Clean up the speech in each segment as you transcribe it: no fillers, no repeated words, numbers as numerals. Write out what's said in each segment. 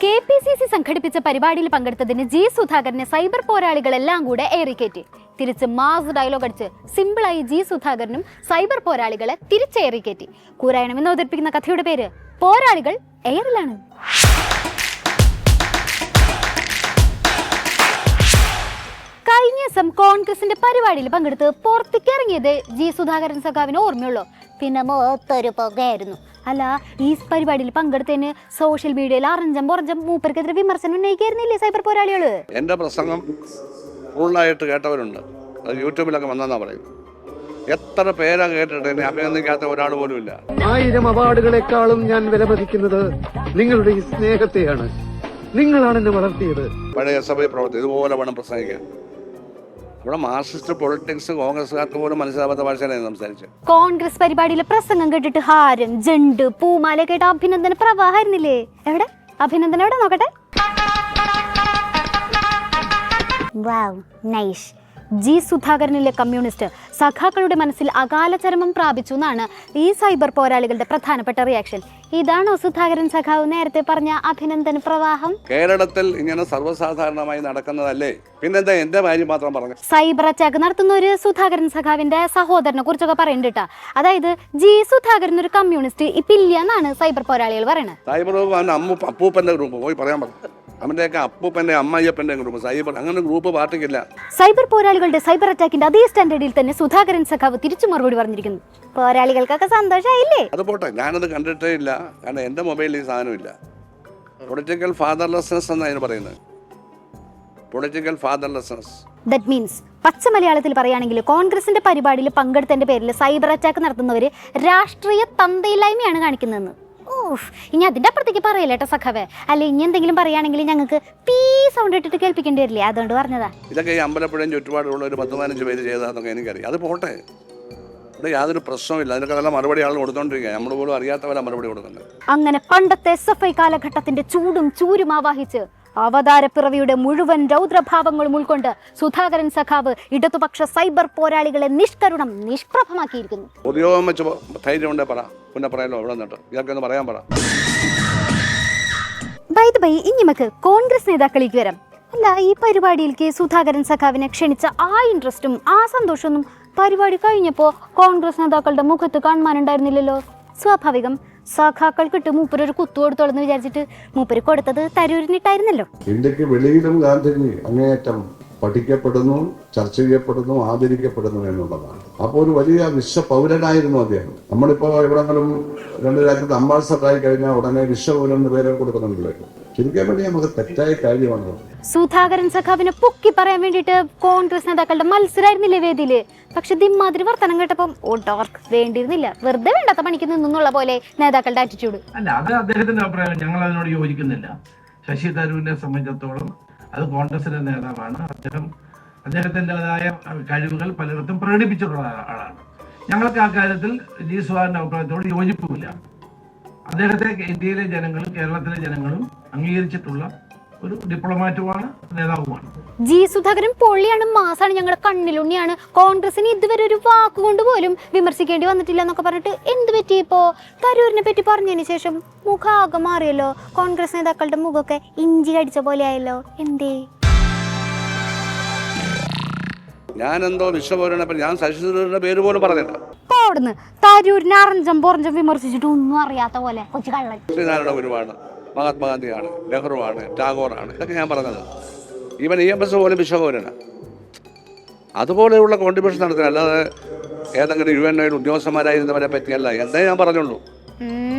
KPCC സംഘടിപ്പിച്ച പരിപാടിയിൽ പങ്കെടുത്തതിന് G സുധാകരനെ സൈബർ പോരാളികളെല്ലാം കൂടെ ഏറിക്കയറ്റി. തിരിച്ച് മാസ് ഡയലോഗ് അടിച്ച് സിമ്പിളായി ജി സുധാകരനും സൈബർ പോരാളികളെ തിരിച്ചേറിക്കയറ്റി. കൂരായണം എന്ന് അവതരിപ്പിക്കുന്ന കഥയുടെ പേര് പോരാളികൾ എയറിലാണ്. കഴിഞ്ഞ ദിവസം കോൺഗ്രസിന്റെ പരിപാടിയിൽ പങ്കെടുത്ത് പുറത്തേക്കിറങ്ങിയത് ജി സുധാകരൻ സഖാവിന് ഓർമ്മയുള്ളൂ. പിന്നെ മൊത്തൊരു പുകയായിരുന്നു. അല്ല, ഈ പരിപാടിയിൽ പങ്കെടുത്തതിന് സോഷ്യൽ മീഡിയയിൽ അറഞ്ചം പുറഞ്ചം മൂപ്പർക്കെതിരെ വിമർശനം ഉന്നയിക്കായിരുന്നില്ലേ സൈബർ പോരാളികള്? എന്റെ പ്രസംഗം ഫുള്ളായിട്ട് കേട്ടവരുണ്ട്. അത് യൂട്യൂബിലൊക്കെ വന്നെന്നാ പറയും. എത്ര പേരാ കേട്ടിട്ട് എന്നെ അഭിനന്ദിക്കാത്ത ഒരാൾ പോലും ഇല്ല. 1000 അവാർഡുകളെക്കാളും ഞാൻ വിലമതിക്കുന്നത് നിങ്ങളുടെ ഈ സ്നേഹത്തെയാണ്. നിങ്ങളാണ് എന്നെ വളർത്തിയത്. പഴയ SFI പ്രവർത്തി ഇതുപോലെ വേണം പ്രസംഗിക്കാൻ. ഇവിടെ മാർക്സിസ്റ്റ് പൊളിറ്റിക്സ് കോൺഗ്രസ്സുകാർക്ക് പോലും മനസ്സിലാവാത്ത ഭാഷയാണ് സംസാരിച്ചത്. കോൺഗ്രസ് പരിപാടിയിലെ പ്രസംഗം കേട്ടിട്ട് ഹാരം, ജണ്ട്, പൂമാല കേട്ട അഭിനന്ദന പ്രവാഹമായിരുന്നില്ലേ? എവിടെ അഭിനന്ദനം? എവിടെ നോക്കട്ടെ. വാവ്, നൈസ്. ജി സുധാകരനിലെ കമ്മ്യൂണിസ്റ്റ് സഖാക്കളുടെ മനസ്സിൽ അകാല ചരമം പ്രാപിച്ചു എന്നാണ് ഈ സൈബർ പോരാളികളുടെ പ്രധാനപ്പെട്ട റിയാക്ഷൻ. ഇതാണോ സുധാകരൻ സഖാവ് നേരത്തെ പറഞ്ഞ അഭിനന്ദന പ്രവാഹം? കേരളത്തിൽ ഇങ്ങനെ സർവ്വസാധാരണമായി നടക്കുന്നതല്ലേ? പിന്നെന്താ എന്റെ കാര്യം മാത്രം പറഞ്ഞു? സൈബർ അറ്റാക്ക് നടത്തുന്ന ഒരു സുധാകരൻ സഖാവിന്റെ സഹോദരനെ കുറിച്ചൊക്കെ പറയുന്നുണ്ട്. അതായത് ജി സുധാകരൻ ഒരു കമ്മ്യൂണിസ്റ്റ് ഇപ്പൊ ഇല്ല എന്നാണ് സൈബർ പോരാളികൾ പറയുന്നത്. സൈബർ അപ്പൂപ്പന്റെ ഗ്രൂപ്പ് പോയി പറയാൻ പറഞ്ഞു. അവന്റെയൊക്കെ അപ്പൂപ്പന്റെ അമ്മയ്യപ്പന്റെ ഗ്രൂപ്പ് സൈബർ, അങ്ങനെ ഗ്രൂപ്പ് പാർട്ടിക്കില്ല. സൈബർ പോരാളികളുടെ സൈബർ അറ്റാക്കിന്റെ അതേ സ്റ്റാൻഡേർഡിൽ തന്നെ സുധാകരൻ സഖാവ് തിരിച്ചു മറുപടി പറഞ്ഞിരിക്കുന്നു. പോരാളികൾക്കൊക്കെ സന്തോഷമായില്ലേ? അത് പോട്ടെ, ഞാനത് കണ്ടിട്ടേ ഇല്ല. കാരണം എന്റെ മൊബൈലിൽ ഈ സാധനമില്ല. പൊളിറ്റിക്കൽ ഫാദർലെസ്നെസ് എന്നാണ് പറയുന്നത്. പൊളിറ്റിക്കൽ ഫാദർലെസ്നെസ്. ദാറ്റ് മീൻസ് പച്ച മലയാളത്തിൽ പറയുകയാണെങ്കിൽ കോൺഗ്രസിന്റെ പരിപാടിയിൽ പങ്കെടുത്തതിന്റെ പേരിൽ സൈബർ അറ്റാക്ക് നടത്തുന്നവര് രാഷ്ട്രീയ തന്തയില്ലായ്മയാണ് കാണിക്കുന്നതെന്ന്. ഇനി അതിന്റെ അപ്പുറത്തേക്ക് പറയല്ലേട്ടോ സഖാവേ. അല്ലെ ഇനി എന്തെങ്കിലും പറയുകയാണെങ്കിൽ ഞങ്ങൾക്ക് പീ സൗണ്ട് ഇട്ടിട്ട് കേൾപ്പിക്കേണ്ടി വരില്ലേ? അതുകൊണ്ട് പറഞ്ഞതാ. ഇതൊക്കെ ഈ അമ്പലപ്പുഴയും ചുറ്റുപാടുള്ള ഒരു 10-15 പേര് ചെയ്താന്നൊക്കെ എനിക്കറിയാം. അത് പോട്ടെ, ഇവിടെ യാതൊരു പ്രശ്നമില്ല. അതിനൊക്കെ നല്ല മറുപടി ആൾ കൊടുത്തോണ്ടിരിക്കുക. നമ്മൾ പോലും അറിയാത്തവരെ മറുപടി കൊടുക്കുന്നത്. അങ്ങനെ പണ്ടത്തെ SFI കാലഘട്ടത്തിന്റെ ചൂടും ചൂരും ആവാഹിച്ച് അവതാരപ്പിറവിയുടെ മുഴുവൻ രൗദ്രഭാവങ്ങളും ഉൾക്കൊണ്ട് സുധാകരൻ സഖാവ് ഇടതുപക്ഷ സൈബർ പോരാളികളെ നിഷ്കരുണം നിഷ്പ്രഭമാക്കിയിരിക്കുന്നു. പൊതുയോഗം വെച്ച് ധൈര്യം ഉണ്ടേ പറ, പിന്നെ പറയാലോ. ഇവിടെ നിന്നിട്ട് ഇതൊക്കെ പറയാൻ പറ. ഇനി നമുക്ക് കോൺഗ്രസ് നേതാക്കളിലേക്ക് വരാം. അല്ല, ഈ പരിപാടിയിലേക്ക് സുധാകരൻ സഖാവിനെ ക്ഷണിച്ച ആ ഇൻട്രസ്റ്റും ആ സന്തോഷമൊന്നും പരിപാടി കഴിഞ്ഞപ്പോ കോൺഗ്രസ് നേതാക്കളുടെ മുഖത്ത് കാണാനുണ്ടായിരുന്നില്ലല്ലോ. സ്വാഭാവികം, സഖാക്കൾക്കിട്ട് മൂപ്പരൊരു കുത്തു കൊടുത്തോളെന്ന് വിചാരിച്ചിട്ട് മൂപ്പര് കൊടുത്തത് തരൂരിനിട്ടായിരുന്നല്ലോ. ഇന്ത്യക്ക് വെളിയിലും ഗാന്ധിജി അങ്ങേയറ്റം പഠിക്കപ്പെടുന്നു, ചർച്ച ചെയ്യപ്പെടുന്നു, ആദരിക്കപ്പെടുന്നു എന്നുള്ളതാണ്. അപ്പോൾ ഒരു വലിയ വിശ്വപൗരനായിരുന്നു അദ്ദേഹം. നമ്മളിപ്പോ എവിടെങ്കിലും 2 രാജ്യത്ത് അംബാസഡറായി കഴിഞ്ഞാൽ ഉടനെ വിശ്വപൗരൻ എന്ന് പേര് കൊടുക്കുന്നുണ്ടല്ലോ. ശരിക്കും വേണ്ടി നമുക്ക് തെറ്റായ കാര്യമാണ്. സുധാകരൻ സഖാവിനെ പൊക്കി പറയാൻ വേണ്ടിയിട്ട് കോൺഗ്രസ് നേതാക്കളുടെ മത്സരമായിരുന്നില്ലേ വേദിയില്? പക്ഷെ ദിമ്മാതിരി വർത്തനം കേട്ടപ്പം ഓട്ടോർക്ക് വേണ്ടിയിരുന്നില്ല. വെറുതെ വേണ്ടാത്ത പണിക്ക് നിന്നുള്ള പോലെ നേതാക്കളുടെ ആറ്റിറ്റ്യൂഡ്. അല്ല, അത് അദ്ദേഹത്തിന്റെ അഭിപ്രായം. ഞങ്ങൾ അതിനോട് യോജിക്കുന്നില്ല. ശശി തരൂരിനെ സംബന്ധിച്ചിടത്തോളം അത് കോൺഗ്രസിന്റെ നേതാവാണ്. അദ്ദേഹത്തിൻ്റെതായ കഴിവുകൾ പലയിടത്തും പ്രകടിപ്പിച്ചിട്ടുള്ള ആളാണ്. ഞങ്ങൾക്ക് ആ കാര്യത്തിൽ ജി സുധാകരന്റെ അഭിപ്രായത്തോട് യോജിപ്പുമില്ല. അദ്ദേഹത്തെ ഇന്ത്യയിലെ ജനങ്ങളും കേരളത്തിലെ ജനങ്ങളും അംഗീകരിച്ചിട്ടുള്ള ഒരു ഡിപ്ലോമാറ്റുമാണ്, നേതാവുമാണ്. ജി സുധാകരൻ പൊള്ളിയാണ്, മാസാണ്, ഞങ്ങളുടെ കണ്ണിലുണ്ണിയാണ്, കോൺഗ്രസിന് ഇതുവരെ ഒരു വാക്കുകൊണ്ട് പോലും വിമർശിക്കേണ്ടി വന്നിട്ടില്ല എന്നൊക്കെ പറഞ്ഞിട്ട് എന്ത് പറ്റിയപ്പോ തരൂരിനെ പറ്റി പറഞ്ഞതിന് ശേഷം മുഖാകെ മാറിയല്ലോ. കോൺഗ്രസ് നേതാക്കളുടെ മുഖമൊക്കെ ഇഞ്ചി കടിച്ച പോലെ ആയല്ലോ. എന്തേ? ഞാനെന്തോ വിശ്വപൗരനെ ഞാൻ ശശി തരൂരിന്റെ പേര് പോലും പറഞ്ഞില്ല. അവിടുന്ന് തരൂരിനെ അറഞ്ചം പൊറഞ്ചം വിമർശിച്ചിട്ട് ഒന്നും അറിയാത്ത പോലെ കൊച്ചു കള്ളൻ. ശ്രീനാരായണ ഗുരുവാണ്, മഹാത്മാഗാന്ധിയാണ്, നെഹ്റുവാണ്, ടാഗോറാണ്, ഇതൊക്കെ ഞാൻ പറഞ്ഞത്. ഈവൻ EMS പോലും വിശ്വപൗരനാണ്. അതുപോലെയുള്ള കോൺട്രിബ്യൂഷൻ നടത്തുന്നത്, അല്ലാതെ ഏതെങ്കിലും UN ഉദ്യോഗസ്ഥന്മാരായിരുന്നവരെ പറ്റിയല്ല. എന്തേ ഞാൻ പറഞ്ഞുള്ളൂ.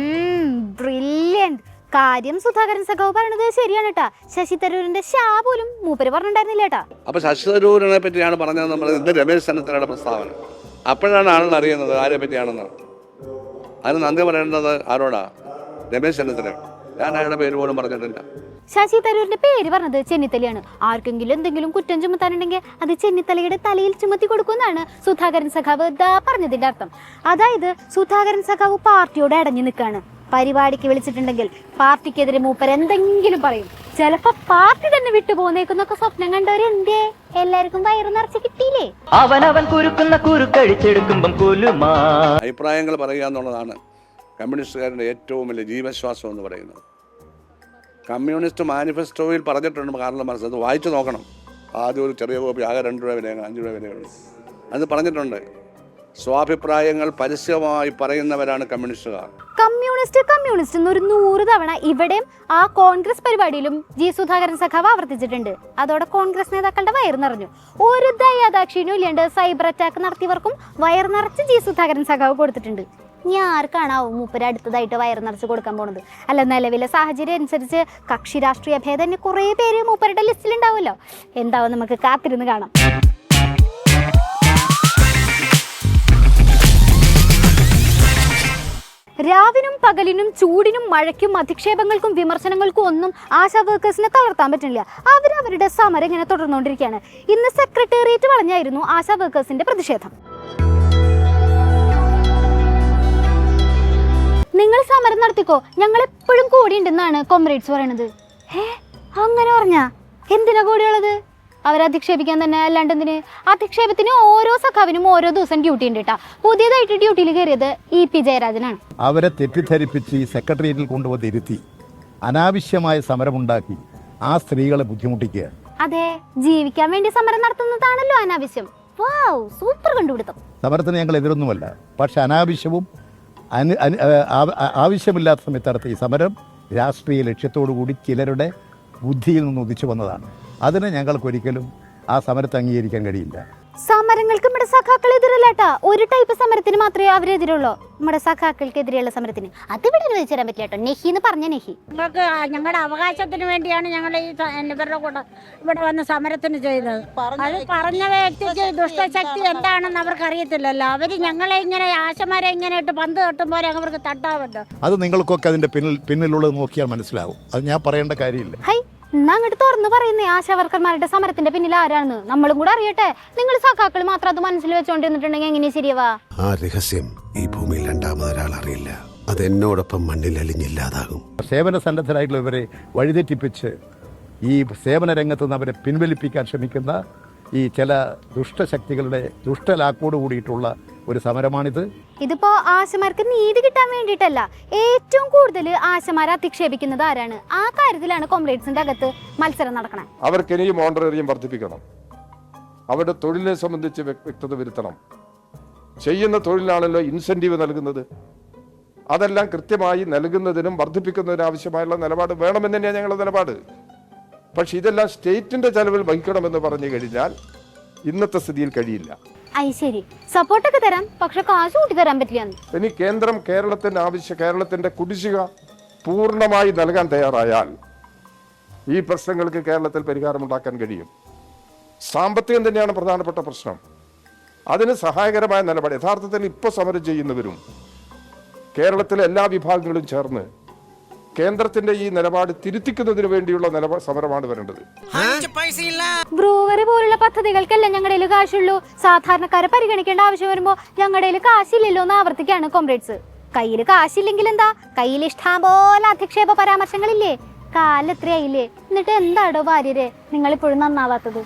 ബ്രില്യന്റ് കാര്യം സുധാകരൻ സഖാവ് പറയണത് ശരിയാണ് കേട്ടാ. ശശി തരൂരിന്റെ ഷാ പോലും മൂപ്പര് പറഞ്ഞിട്ടുണ്ടായിരുന്നില്ല കേട്ടാ. അപ്പൊ ശശി തരൂരിനെ പറ്റിയാണ് പറഞ്ഞത്. നമ്മൾ എന്ത് രമേശ് ചെന്നിത്തലയുടെ പ്രസ്താവന. അപ്പോഴാണ് ആളുകൾ അറിയുന്നത് ആരെ പറ്റിയാണെന്ന്. അതിന് നന്ദി പറയേണ്ടത് ആരോടാ? രമേശ് ചെന്നിത്തല. ഞാൻ അയാളുടെ പേര് പോലും പറഞ്ഞിട്ടില്ല. ശശി തരൂരിന്റെ പേര് പറഞ്ഞത് ചെന്നിത്തലയാണ്. ആർക്കെങ്കിലും എന്തെങ്കിലും കുറ്റം ചുമത്താനുണ്ടെങ്കിൽ അത് ചെന്നിത്തലയുടെ തലയിൽ ചുമത്തി കൊടുക്കുമെന്നാണ് സുധാകരൻ സഖാവ് പറഞ്ഞതിന്റെ അർത്ഥം. അതായത് സുധാകരൻ സഖാവ് പാർട്ടിയോട് അടഞ്ഞു നിൽക്കാണ്. പരിപാടിക്ക് വിളിച്ചിട്ടുണ്ടെങ്കിൽ പാർട്ടിക്കെതിരെ മൂപ്പർ എന്തെങ്കിലും പറയും. ചിലപ്പോ പാർട്ടി തന്നെ വിട്ടുപോകുന്നേക്കുന്നൊക്കെ സ്വപ്നം കണ്ടവരെന്തേ? എല്ലാവർക്കും വയറ് നിറച്ച് കിട്ടിയില്ലേ? അവനവൻ കുരുക്കുന്ന കുരുക്കഴിച്ചെടുക്കുമ്പം കൊല്ലുമാ. അഭിപ്രായങ്ങൾ പറയുക എന്നുള്ളതാണ് കമ്മ്യൂണിസ്റ്റുകാരുടെ ഏറ്റവും വലിയ ജീവശ്വാസം എന്ന് പറയുന്നത്. കമ്മ്യൂണിസ്റ്റ് മാനിഫെസ്റ്റോയിൽ പറഞ്ഞിട്ടുണ്ട് കാർൽ മാർക്സ്. അത് വായിച്ചു നോക്കണം. ആദ്യം ഒരു ചെറിയ കോപ്പി, ആകെ 2 രൂപ വിലയാണ്, 5 രൂപ വിലയുള്ളൂ. അത് പറഞ്ഞിട്ടുണ്ട്. സ്വാഭിപ്രായങ്ങൾ പരസ്യമായി പറയുന്നവരാണ് കമ്മ്യൂണിസ്റ്റുകാർ. കമ്മ്യൂണിസ്റ്റ് എന്നൊരു 100 തവണ ഇവിടെയും ആ കോൺഗ്രസ് പരിപാടിയിലും ജി സുധാകരൻ സഖാവ് ആവർത്തിച്ചിട്ടുണ്ട്. അതോടെ കോൺഗ്രസ് നേതാക്കളുടെ വയർ നിറഞ്ഞു. ഒരു ദയാദാക്ഷിണ്യം ഇല്ലാണ്ട് സൈബർ അറ്റാക്ക് നടത്തിയവർക്കും വയർ നിറച്ച് ജി സുധാകരൻ സഖാവ് കൊടുത്തിട്ടുണ്ട്. ഞാൻ ആർക്കാണാവും മൂപ്പര് അടുത്തതായിട്ട് വയർ നിറച്ച് കൊടുക്കാൻ പോണത്? അല്ല, നിലവിലെ സാഹചര്യം അനുസരിച്ച് കക്ഷി രാഷ്ട്രീയ ഭേദം കുറേ പേര് മൂപ്പരുടെ ലിസ്റ്റിലുണ്ടാവുമല്ലോ. എന്താവും നമുക്ക് കാത്തിരുന്ന് കാണാം. രാവിനും പകലിനും ചൂടിനും മഴയ്ക്കും അധിക്ഷേപങ്ങൾക്കും വിമർശനങ്ങൾക്കും ഒന്നും ആശാ വർക്കേഴ്സിനെ തളർത്താൻ പറ്റില്ല. അവരവരുടെ സമരം ഇങ്ങനെ തുടർന്നുകൊണ്ടിരിക്കുകയാണ്. ഇന്ന് സെക്രട്ടേറിയറ്റ് വളഞ്ഞായിരുന്നു ആശാ വർക്കേഴ്സിന്റെ പ്രതിഷേധം. നിങ്ങൾ സമരം നടത്തിക്കോ, ഞങ്ങൾ എപ്പോഴും കൂടിയുണ്ടെന്നാണ് കോമ്രേഡ്സ് പറയണത്. അങ്ങനെ പറഞ്ഞാ എന്തിനാ കൂടിയുള്ളത്? അവരധിക്ഷേപിക്കാൻ തന്നെ, അല്ലാണ്ട് എന്തിന്? അധിക്ഷേപത്തിന് ഓരോ സഖാവിനും ഓരോ ദിവസം ഡ്യൂട്ടി ഉണ്ട് കേട്ടാ. പുതിയതായിട്ട് ഡ്യൂട്ടിയിൽ കയറിയത് EP ജയരാജനാണ്. അവരെ തെറ്റിദ്ധരിപ്പിച്ച് ഈ സെക്രട്ടേറിയറ്റിൽ കൊണ്ടുവന്ന് ഇരുത്തി അനാവശ്യമായ സമരമുണ്ടാക്കി ആ സ്ത്രീകളെ ബുദ്ധിമുട്ടിക്കുകയാണ്. അതെ, ജീവിക്കാൻ വേണ്ടി സമരം നടത്തുന്നതാണല്ലോ അനാവശ്യം. വാവ്, സൂപ്പർ കണ്ടുപിടുത്തം. സമരത്തിന് ഞങ്ങൾ എതിരൊന്നുമല്ല, പക്ഷെ അനാവശ്യവും ആവശ്യമില്ലാത്ത സമയത്ത് നടത്തിയ ഈ സമരം രാഷ്ട്രീയ ലക്ഷ്യത്തോടു കൂടി ചിലരുടെ ബുദ്ധിയിൽ നിന്ന് ഉദിച്ചു വന്നതാണ്. അതിനെ ഞങ്ങൾക്കൊരിക്കലും ആ സമരത്തെ അംഗീകരിക്കാൻ കഴിയില്ല. സമരങ്ങൾക്ക് നമ്മുടെ സഖാക്കൾ എതിരല്ലാട്ടാ. ഒരു ടൈപ്പ് സമരത്തിന് മാത്രമേ അവരെതിരുള്ളൂ. നമ്മുടെ സഖാക്കൾക്കെതിരെയുള്ള സമരത്തിന് അതിവിടെ അനുവദിച്ചു തരാൻ പറ്റില്ല കേട്ടോ. നെഹി എന്ന് പറഞ്ഞ നെഹി. ഞങ്ങൾക്ക് ഞങ്ങളുടെ അവകാശത്തിന് വേണ്ടിയാണ് ഞങ്ങൾ ഈ ഇവരുടെ കൂടെ ഇവിടെ വന്ന് സമരത്തിന് ചെയ്തത്. അത് പറഞ്ഞ വ്യക്തിക്ക് ദുഷ്ടശക്തി എന്താണെന്ന് അവർക്ക് അറിയത്തില്ലല്ലോ. അവർ ഞങ്ങളെ ഇങ്ങനെ ആശമാരെ ഇങ്ങനെ ഇട്ട് പന്ത് തട്ടുമ്പോൾ അവർക്ക് തട്ടാമല്ലോ. അത് നിങ്ങൾക്കൊക്കെ അതിൻ്റെ പിന്നിലുള്ളത് നോക്കിയാൽ മനസ്സിലാവും. അത് ഞാൻ പറയേണ്ട കാര്യമില്ല. ഹൈ, എന്നാ അങ്ങോട്ട് തുറന്നു പറയുന്നേ ആശാവർക്കർമാരുടെ സമരത്തിന്റെ പിന്നിൽ ആരാണെന്ന് നമ്മളും കൂടെ അറിയട്ടെ. നിങ്ങൾ സഖാക്കൾ മാത്രം അത് മനസ്സിൽ വെച്ചോണ്ടിരുന്നിട്ടുണ്ടെങ്കിൽ എങ്ങനെ ശരിയാവാ? ആ രഹസ്യം ഈ ഭൂമിയിൽ രണ്ടാമതൊരാൾ അറിയില്ല. അത് എന്നോടൊപ്പം മണ്ണിൽ അലിഞ്ഞില്ലാതാകും. സേവന സന്നദ്ധരായിട്ടുള്ളവരെ വഴിതെറ്റിപ്പിച്ച് ഈ സേവന രംഗത്ത് നിന്ന് അവരെ പിൻവലിപ്പിക്കാൻ ശ്രമിക്കുന്ന ഈ ചില ദുഷ്ടശക്തികളുടെ ദുഷ്ടലാക്കോട് കൂടിയിട്ടുള്ള ഒരു സമരമാണിത്. ഇതിപ്പോ ആശമാർക്ക് നീതി കിട്ടാൻ വേണ്ടിയിട്ടല്ല. ഏറ്റവും കൂടുതൽ ആശമാരെ അധിക്ഷേപിക്കുന്നത് ആരാണ്? ആ കാര്യത്തിലാണ് കോമ്രേഡ്സിന്റെ അകത്ത് മത്സരം നടക്കണം. അവർക്ക് ഇനിയും ഓണറേറിയം വർദ്ധിപ്പിക്കണം. അവരുടെ തൊഴിലിനെ സംബന്ധിച്ച് വ്യക്തത വരുത്തണം. ചെയ്യുന്ന തൊഴിലാണല്ലോ ഇൻസെന്റീവ് നൽകുന്നത്. അതെല്ലാം കൃത്യമായി നൽകുന്നതിനും വർദ്ധിപ്പിക്കുന്നതിനും ആവശ്യമായുള്ള നിലപാട് വേണമെന്ന് തന്നെയാണ് ഞങ്ങളുടെ നിലപാട്. പക്ഷെ ഇതെല്ലാം സ്റ്റേറ്റിന്റെ ചെലവിൽ വഹിക്കണമെന്ന് പറഞ്ഞു കഴിഞ്ഞാൽ ഇന്നത്തെ സ്ഥിതിയിൽ കഴിയില്ല. ശരി, സപ്പോർട്ടൊക്കെ തരാം, പക്ഷെ കാശ് കൂട്ടി തരാൻ പറ്റില്ല. ഇനി കേന്ദ്രം കേരളത്തിന്റെ കുടിശ്ശിക പൂർണ്ണമായി നൽകാൻ തയ്യാറായാൽ ഈ പ്രശ്നങ്ങൾക്ക് കേരളത്തിൽ പരിഹാരമുണ്ടാക്കാൻ കഴിയും. സാമ്പത്തികം തന്നെയാണ് പ്രധാനപ്പെട്ട പ്രശ്നം. അതിന് സഹായകരമായ നിലപാട് യഥാർത്ഥത്തിൽ ഇപ്പോൾ സമരം ചെയ്യുന്നവരും കേരളത്തിലെ എല്ലാ വിഭാഗങ്ങളും ചേർന്ന് കേന്ദ്രത്തിന്റെ ഈ നിലപാട് തിരുത്തിക്കുന്നതിന് വേണ്ടിയുള്ള സമരമാണ് വരേണ്ടത്. ബ്രൂവറി പോലുള്ള പദ്ധതികൾക്കല്ല ഞങ്ങളുടെ കാശുള്ളൂ. സാധാരണക്കാരെ പരിഗണിക്കേണ്ട ആവശ്യം വരുമ്പോ ഞങ്ങളുടെ കാശില്ലല്ലോ എന്ന് ആവർത്തിക്കാണ് കോമ്രേഡ്സ്. കയ്യിൽ കാശില്ലെങ്കിൽ എന്താ, കയ്യിൽ ഇഷ്ടം പോലെ അധിക്ഷേപ പരാമർശങ്ങളില്ലേ? കാലെത്രയായില്ലേ? എന്നിട്ട് എന്താടോ ഭാര്യരെ നിങ്ങളിപ്പോഴും നന്നാവാത്തത്?